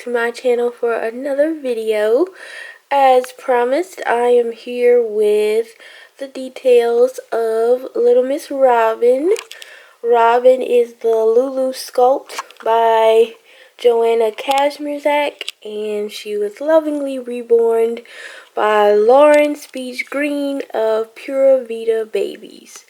to my channel for another video. As promised, I am here with the details of Little Miss Robyn. Robyn is the LouLou sculpt by Joanna Kazmierczak, and she was lovingly reborn by Lauren Speech Green of Pura Vida Babies.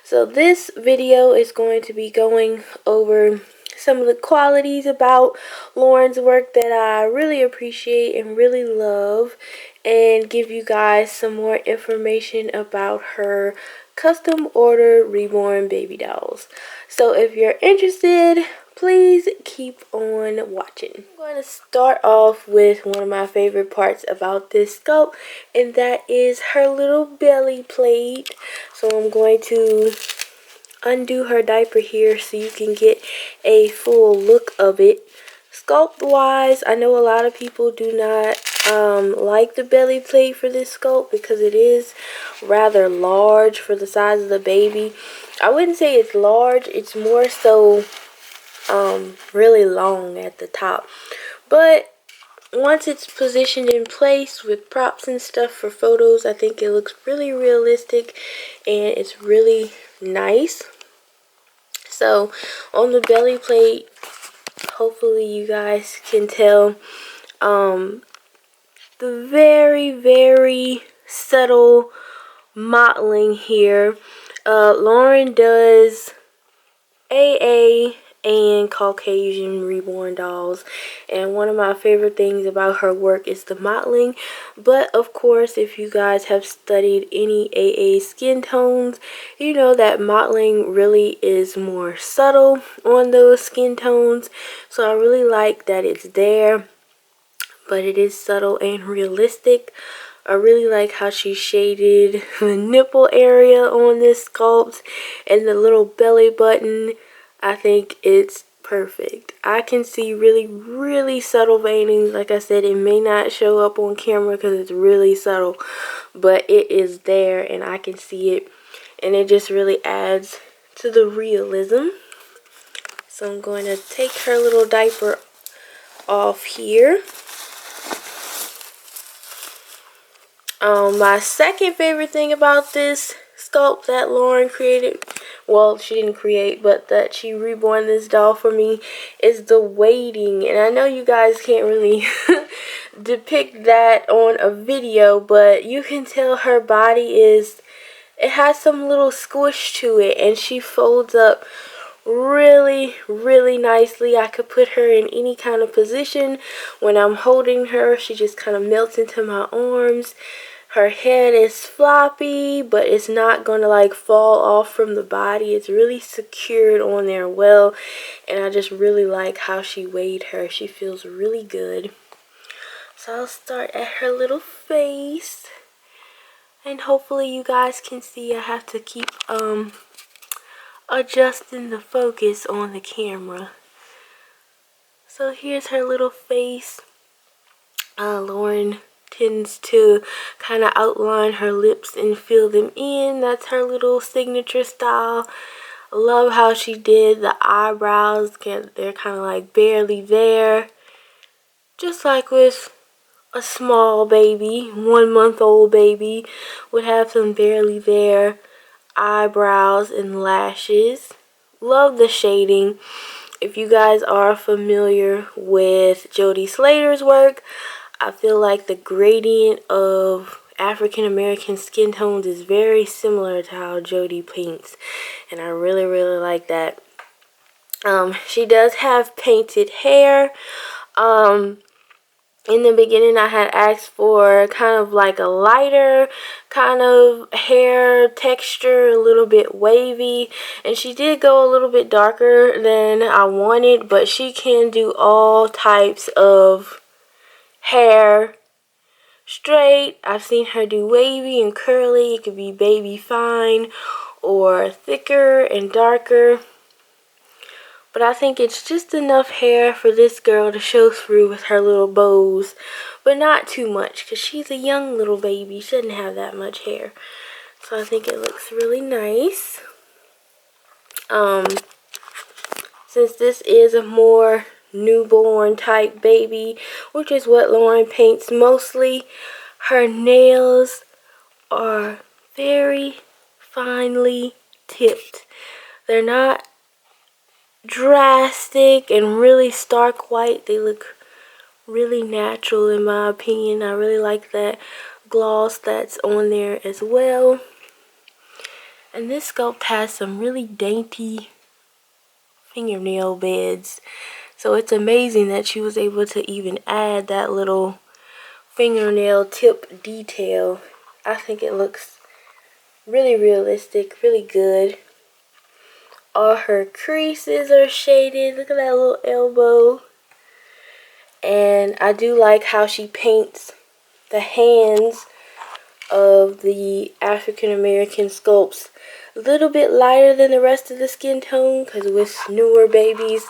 So this video is going to be going over some of the qualities about Lauren's work that I really appreciate and really love, and give you guys some more information about her custom order reborn baby dolls. So if you're interested, please keep on watching. I'm going to start off with one of my favorite parts about this sculpt, and that is her little belly plate. So I'm going to undo her diaper here so you can get a full look of it. Sculpt wise, I know a lot of people do not like the belly plate for this sculpt because it is rather large for the size of the baby. I wouldn't say it's large, it's more so really long at the top. But once it's positioned in place with props and stuff for photos, I think it looks really realistic and it's really nice. So on the belly plate, hopefully you guys can tell the very subtle mottling here. Lauren does AA and Caucasian reborn dolls, and one of my favorite things about her work is the mottling. But of course, if you guys have studied any AA skin tones, you know that mottling really is more subtle on those skin tones. So I really like that it's there, but it is subtle and realistic. I really like how she shaded the nipple area on this sculpt and the little belly button. I think it's perfect. I can see really subtle veinings. Like I said, it may not show up on camera because it's really subtle, but it is there and I can see it, and it just really adds to the realism. So I'm going to take her little diaper off here. My second favorite thing about this sculpt that Lauren created, well, she didn't create, but that she reborn this doll for me, is the weighting. And I know you guys can't really depict that on a video, but you can tell her body it has some little squish to it, and she folds up really nicely. I could put her in any kind of position. When I'm holding her, she just kind of melts into my arms. Her head is floppy, but it's not gonna like fall off from the body. It's really secured on there well, and I just really like how she weighed her. She feels really good. So I'll start at her little face, and hopefully you guys can see. I have to keep adjusting the focus on the camera. So here's her little face. Lauren tends to kind of outline her lips and fill them in. That's her little signature style. I love how she did the eyebrows. They're kind of like barely there, just like with a small baby. 1 month old baby would have some barely there eyebrows and lashes. Love the shading. If you guys are familiar with Jodie Slater's work, I feel like the gradient of African American skin tones is very similar to how Jodie paints, and I really like that. She does have painted hair. In the beginning, I had asked for kind of like a lighter kind of hair texture, a little bit wavy, and she did go a little bit darker than I wanted, but she can do all types of hair. Straight, I've seen her do wavy and curly. It could be baby fine or thicker and darker. But I think it's just enough hair for this girl to show through with her little bows, but not too much because she's a young little baby. She doesn't have that much hair. So I think it looks really nice. Since this is a more newborn type baby, which is what Lauren paints mostly. Her nails are very finely tipped. They're not drastic and really stark white. They look really natural in my opinion. I really like that gloss that's on there as well. And this sculpt has some really dainty fingernail beds. So it's amazing that she was able to even add that little fingernail tip detail. I think it looks really realistic, really good. All her creases are shaded. Look at that little elbow. And I do like how she paints the hands of the African American sculpts a little bit lighter than the rest of the skin tone, because with newer babies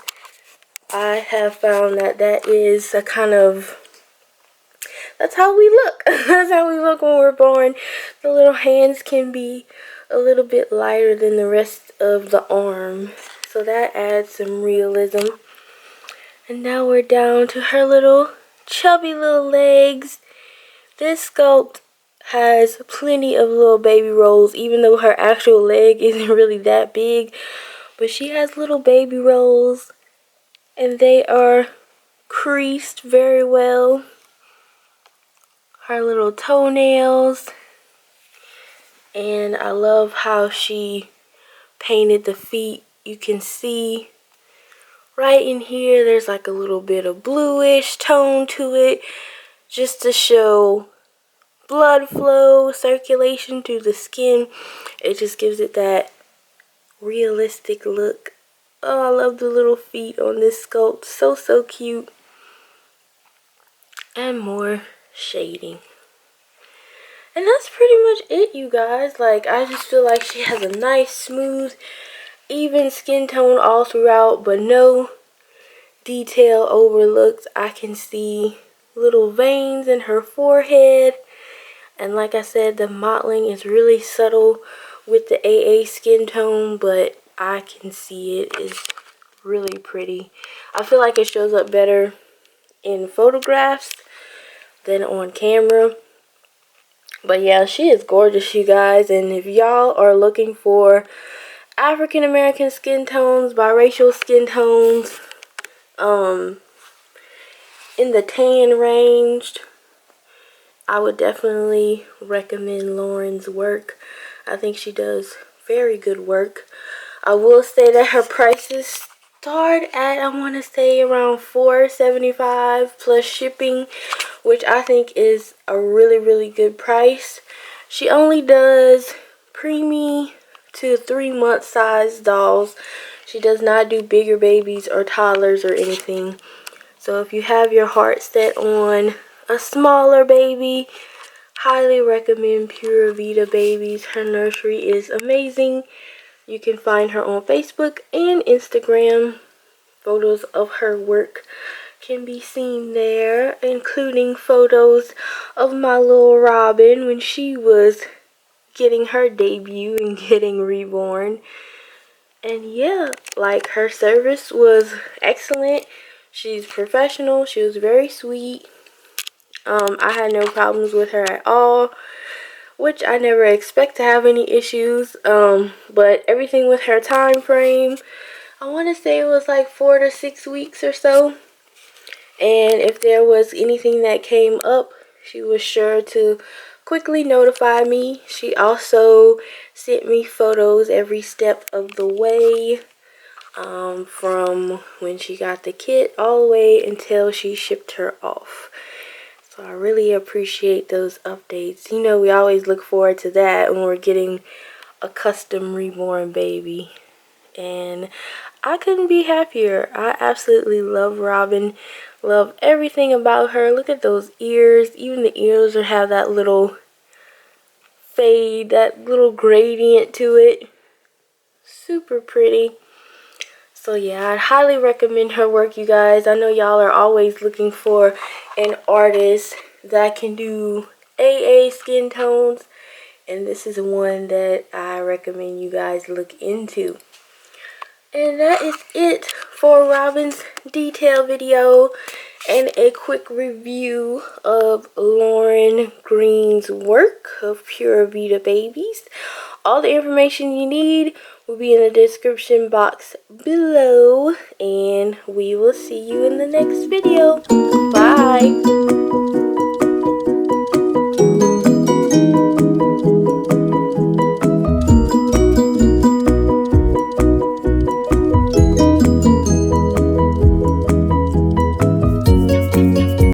I have found that that is a kind of, that's how we look. That's how we look when we're born. The little hands can be a little bit lighter than the rest of the arm, so that adds some realism. And now we're down to her little chubby little legs. This sculpt has plenty of little baby rolls, even though her actual leg isn't really that big. But she has little baby rolls, and they are creased very well. Her little toenails. And I love how she painted the feet. You can see right in here there's like a little bit of bluish tone to it, just to show blood flow, circulation through the skin. It just gives it that realistic look. Oh, I love the little feet on this sculpt. So cute. And more shading. And that's pretty much it, you guys. Like, I just feel like she has a nice, smooth, even skin tone all throughout, but no detail overlooked. I can see little veins in her forehead. And like I said, the mottling is really subtle with the AA skin tone, but I can see it is really pretty. I feel like it shows up better in photographs than on camera. But yeah, she is gorgeous, you guys. And if y'all are looking for African American skin tones, biracial skin tones, in the tan range, I would definitely recommend Lauren's work. I think she does very good work. I will say that her prices start at, I want to say, around $4.75 plus shipping, which I think is a really good price. She only does preemie to 3-month size dolls. She does not do bigger babies or toddlers or anything. So if you have your heart set on a smaller baby, highly recommend Pura Vida Babies. Her nursery is amazing. You can find her on Facebook and Instagram. Photos of her work can be seen there, including photos of my little Robyn when she was getting her debut and getting reborn. And yeah, like, her service was excellent. She's professional. She was very sweet. I had no problems with her at all, which I never expect to have any issues. But everything with her time frame, I want to say it was like 4 to 6 weeks or so. And if there was anything that came up, she was sure to quickly notify me. She also sent me photos every step of the way, from when she got the kit all the way until she shipped her off. So I really appreciate those updates. You know, we always look forward to that when we're getting a custom reborn baby. And I couldn't be happier. I absolutely love Robyn. Love everything about her. Look at those ears. Even the ears have that little fade, that little gradient to it. Super pretty. So yeah, I'd highly recommend her work, you guys. I know y'all are always looking for an artist that can do AA skin tones, and this is one that I recommend you guys look into. And that is it for Robyn's detail video and a quick review of Lauren Green's work of Pura Vida babies. All the information you need will be in the description box below, and we will see you in the next video. Bye!